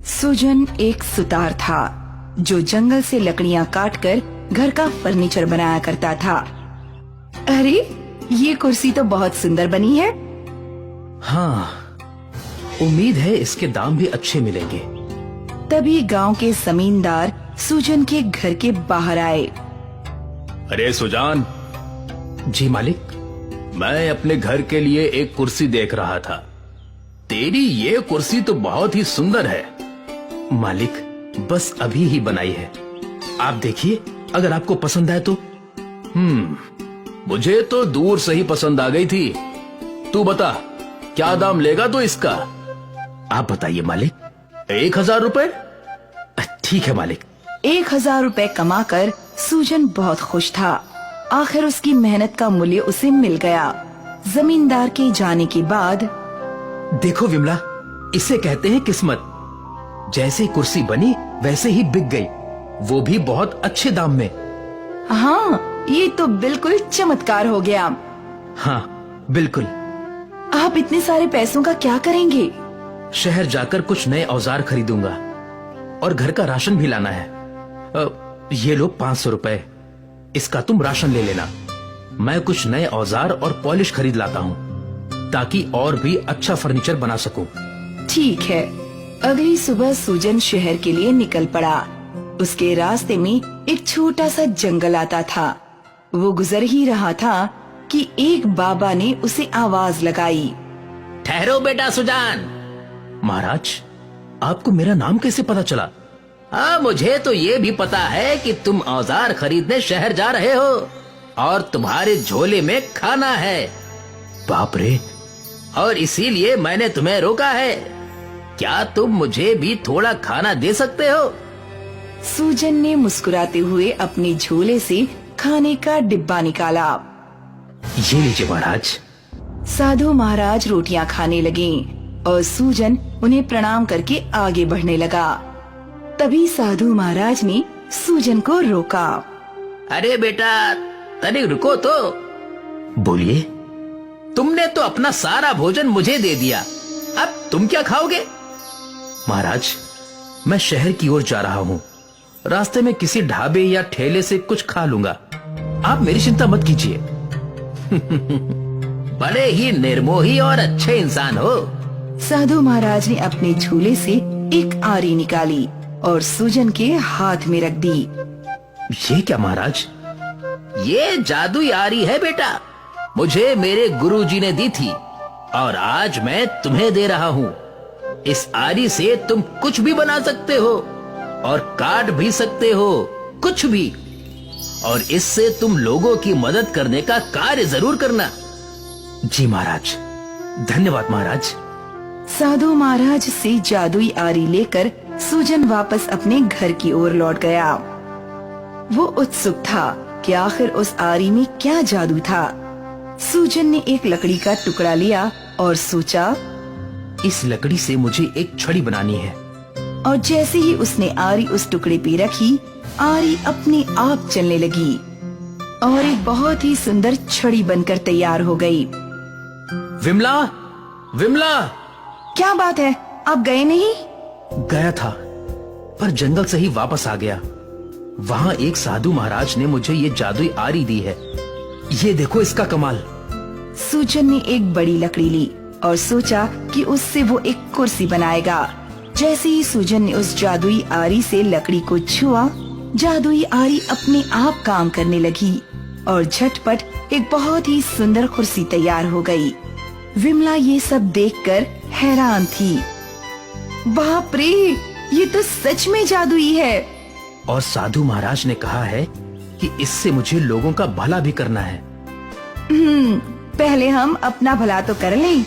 सुजन एक सुतार था जो जंगल से लकड़ियां काटकर घर का फर्नीचर बनाया करता था। अरे, ये कुर्सी तो बहुत सुंदर बनी है। हाँ, उम्मीद है इसके दाम भी अच्छे मिलेंगे। तभी गांव के जमींदार सुजन के घर के बाहर आए। अरे सुजान, जी मालिक। मैं अपने घर के लिए एक कुर्सी देख रहा था। तेरी ये कुर्सी तो बहुत ही सुंदर है। मालिक, बस अभी ही बनाई है। आप देखिए, अगर आपको पसंद आए तो। मुझे तो दूर से ही पसंद आ गई थी। तू बता, क्या दाम लेगा तो इसका? आप बताइए मालिक। 1000 रुपए? ठीक है मालिक। 1000 रुपए कमाकर सुजन बहुत खुश था। आखिर उसकी मेहनत का मूल्य उसे मिल गया। जमींदार के जाने के बाद देखो विमला, इसे कहते हैं किस्मत। जैसे कुर्सी बनी वैसे ही बिक गई, वो भी बहुत अच्छे दाम में। हाँ, ये तो बिल्कुल चमत्कार हो गया। हाँ बिल्कुल। आप इतने सारे पैसों का क्या करेंगे? शहर जाकर कुछ नए औजार खरीदूंगा और घर का राशन भी लाना है। ये लो 500 रुपए, इसका तुम राशन ले लेना। मैं कुछ नए औजार और पॉलिश खरीद लाता हूँ ताकि और भी अच्छा फर्नीचर बना सकूं। ठीक है। अगली सुबह सुजन शहर के लिए निकल पड़ा। उसके रास्ते में एक छोटा सा जंगल आता था। वो गुजर ही रहा था कि एक बाबा ने उसे आवाज लगाई। ठहरो बेटा सुजान। महाराज, आपको मेरा नाम कैसे पता चला? हाँ, मुझे तो ये भी पता है कि तुम औजार खरीदने शहर जा रहे हो और तुम्हारे झोले में खाना है। बाप रे! और इसीलिए मैंने तुम्हें रोका है। क्या तुम मुझे भी थोड़ा खाना दे सकते हो? सुजन ने मुस्कुराते हुए अपने झोले से खाने का डिब्बा निकाला। ये लीजिए महाराज। साधु महाराज रोटियां खाने लगे और सुजन उन्हें प्रणाम करके आगे बढ़ने लगा। तभी साधु महाराज ने सुजन को रोका। अरे बेटा, तनिक रुको तो। बोलिए। तुमने तो अपना सारा भोजन मुझे दे दिया, अब तुम क्या खाओगे? महाराज, मैं शहर की ओर जा रहा हूँ। रास्ते में किसी ढाबे या ठेले से कुछ खा लूंगा। आप मेरी चिंता मत कीजिए। बड़े ही निर्मोही और अच्छे इंसान हो। साधु महाराज ने अपने झूले से एक आरी निकाली और सुजन के हाथ में रख दी। ये क्या महाराज? ये जादुई आरी है बेटा। मुझे मेरे गुरुजी ने दी थी और आज मैं तुम्हें दे रहा हूँ। इस आरी से तुम कुछ भी बना सकते हो और काट भी सकते हो, कुछ भी। और इससे तुम लोगों की मदद करने का कार्य जरूर करना। जी महाराज, धन्यवाद महाराज। साधु महाराज से जादुई आरी लेकर सुजन वापस अपने घर की ओर लौट गया। वो उत्सुक था कि आखिर उस आरी में क्या जादू था। सुजन ने एक लकड़ी का टुकड़ा लिया और सोचा, इस लकड़ी से मुझे एक छड़ी बनानी है। और जैसे ही उसने आरी उस टुकड़े पे रखी, आरी अपने आप चलने लगी और एक बहुत ही सुंदर छड़ी बनकर तैयार हो गई। विमला, विमला! क्या बात है, आप गए नहीं? गया था, पर जंगल से ही वापस आ गया। वहाँ एक साधु महाराज ने मुझे ये जादुई आरी दी है। ये देखो इसका कमाल। सुजन ने एक बड़ी लकड़ी ली और सोचा कि उससे वो एक कुर्सी बनाएगा। जैसे ही सुजन ने उस जादुई आरी से लकड़ी को छुआ, जादुई आरी अपने आप काम करने लगी और झटपट एक बहुत ही सुंदर कुर्सी तैयार हो गई। विमला ये सब देखकर हैरान थी। बाप रे, ये तो सच में जादुई है। और साधु महाराज ने कहा है कि इससे मुझे लोगों का भला भी करना है। पहले हम अपना भला तो कर लें।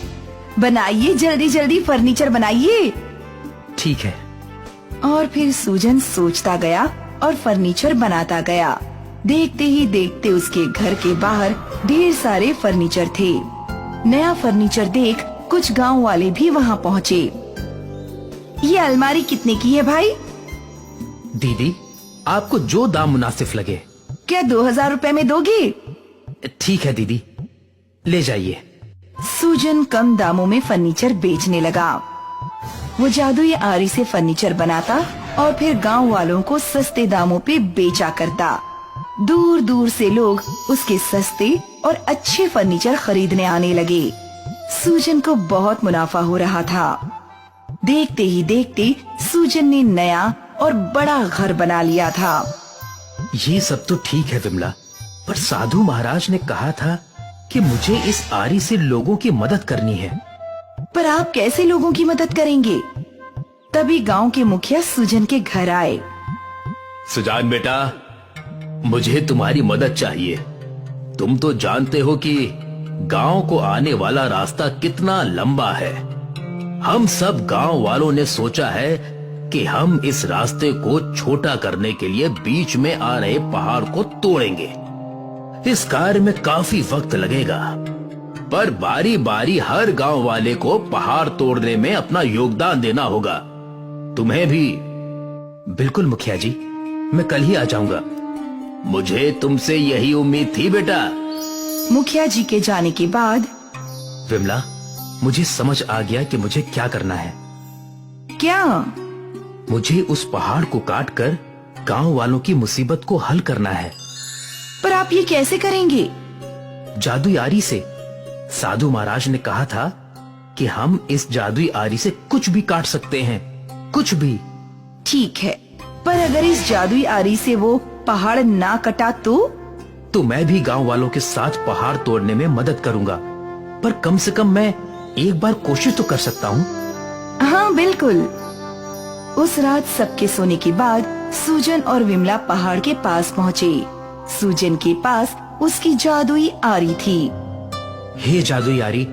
बनाइए, जल्दी जल्दी फर्नीचर बनाइए। ठीक है। और फिर सुजन सोचता गया और फर्नीचर बनाता गया। देखते ही देखते उसके घर के बाहर ढेर सारे फर्नीचर थे। नया फर्नीचर देख कुछ गांव वाले भी वहां पहुँचे। ये अलमारी कितने की है भाई? दीदी, आपको जो दाम मुनासिब लगे। क्या 2000 रुपए में दोगे? ठीक है दीदी, ले जाइए। सुजन कम दामों में फर्नीचर बेचने लगा। वो जादुई आरी से फर्नीचर बनाता और फिर गांव वालों को सस्ते दामों पे बेचा करता। दूर दूर से लोग उसके सस्ते और अच्छे फर्नीचर खरीदने आने लगे। सूजन को बहुत मुनाफा हो रहा था। देखते ही देखते सूजन ने नया और बड़ा घर बना लिया था। ये सब तो ठीक है विमला, पर साधु महाराज ने कहा था कि मुझे इस आरी से लोगों की मदद करनी है। पर आप कैसे लोगों की मदद करेंगे? तभी गांव के मुखिया सूजन के घर आए। सुजान बेटा, मुझे तुम्हारी मदद चाहिए। तुम तो जानते हो कि गांव को आने वाला रास्ता कितना लंबा है। हम सब गांव वालों ने सोचा है कि हम इस रास्ते को छोटा करने के लिए बीच में आ रहे पहाड़ को तोड़ेंगे। इस कार्य में काफी वक्त लगेगा, पर बारी बारी हर गांव वाले को पहाड़ तोड़ने में अपना योगदान देना होगा। तुम्हें भी। बिल्कुल मुखिया जी, मैं कल ही आ जाऊंगा। मुझे तुमसे यही उम्मीद थी बेटा। मुखिया जी के जाने के बाद विमला, मुझे समझ आ गया कि मुझे क्या करना है। क्या? मुझे उस पहाड़ को काटकर गांव वालों की मुसीबत को हल करना है। पर आप ये कैसे करेंगे? जादुई आरी से। साधु महाराज ने कहा था कि हम इस जादुई आरी से कुछ भी काट सकते हैं, कुछ भी। ठीक है, पर अगर इस जादुई आरी से वो पहाड़ ना कटा तो मैं भी गांव वालों के साथ पहाड़ तोड़ने में मदद करूंगा, पर कम से कम मैं एक बार कोशिश तो कर सकता हूँ। हाँ बिल्कुल। उस रात सबके सोने के बाद सूजन और विमला पहाड़ के पास पहुँचे। सूजन के पास उसकी जादुई आरी थी। हे जादुई आरी,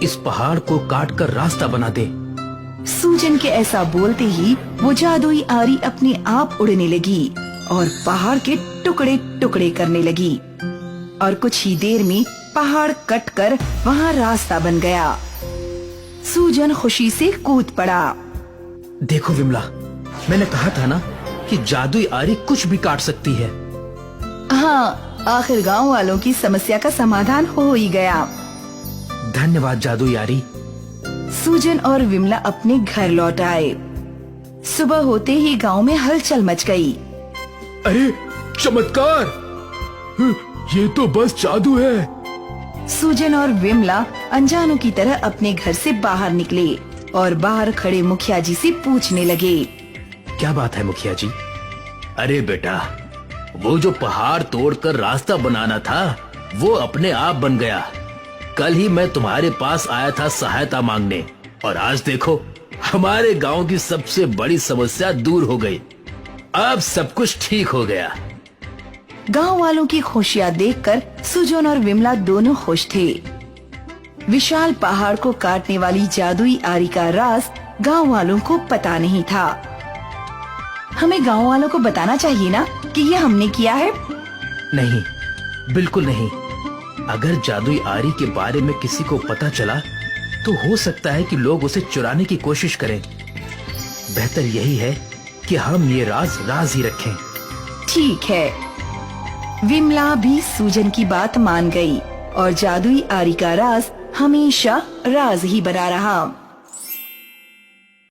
इस पहाड़ को काट कर रास्ता बना दे। सूजन के ऐसा बोलते ही वो जादुई आरी अपने आप उड़ने लगी और पहाड़ के टुकड़े टुकड़े करने लगी। और कुछ ही देर में पहाड़ कटकर वहाँ रास्ता बन गया। सूजन खुशी से कूद पड़ा। देखो विमला, मैंने कहा था ना कि जादुई आरी कुछ भी काट सकती है। हाँ, आखिर गांव वालों की समस्या का समाधान हो ही गया। धन्यवाद जादुई आरी। सूजन और विमला अपने घर लौट आए। सुबह होते ही गांव में हलचल मच गई। अरे चमत्कार! ये तो बस जादू है। सूजन और विमला अनजानों की तरह अपने घर से बाहर निकले और बाहर खड़े मुखिया जी से पूछने लगे। क्या बात है मुखिया जी? अरे बेटा, वो जो पहाड़ तोड़कर रास्ता बनाना था वो अपने आप बन गया। कल ही मैं तुम्हारे पास आया था सहायता मांगने, और आज देखो हमारे गांव की सबसे बड़ी समस्या दूर हो गई। अब सब कुछ ठीक हो गया। गांव वालों की खुशियां देखकर सूजन और विमला दोनों खुश थे। विशाल पहाड़ को काटने वाली जादुई आरी का राज गांव वालों को पता नहीं था। हमें गांव वालों को बताना चाहिए ना कि ये हमने किया है। नहीं, बिल्कुल नहीं। अगर जादुई आरी के बारे में किसी को पता चला तो हो सकता है कि लोग उसे चुराने की कोशिश करें। बेहतर यही है कि हम ये राज राज ही रखें। ठीक है। विमला भी सूजन की बात मान गई और जादुई आरी का राज हमेशा राज ही बना रहा।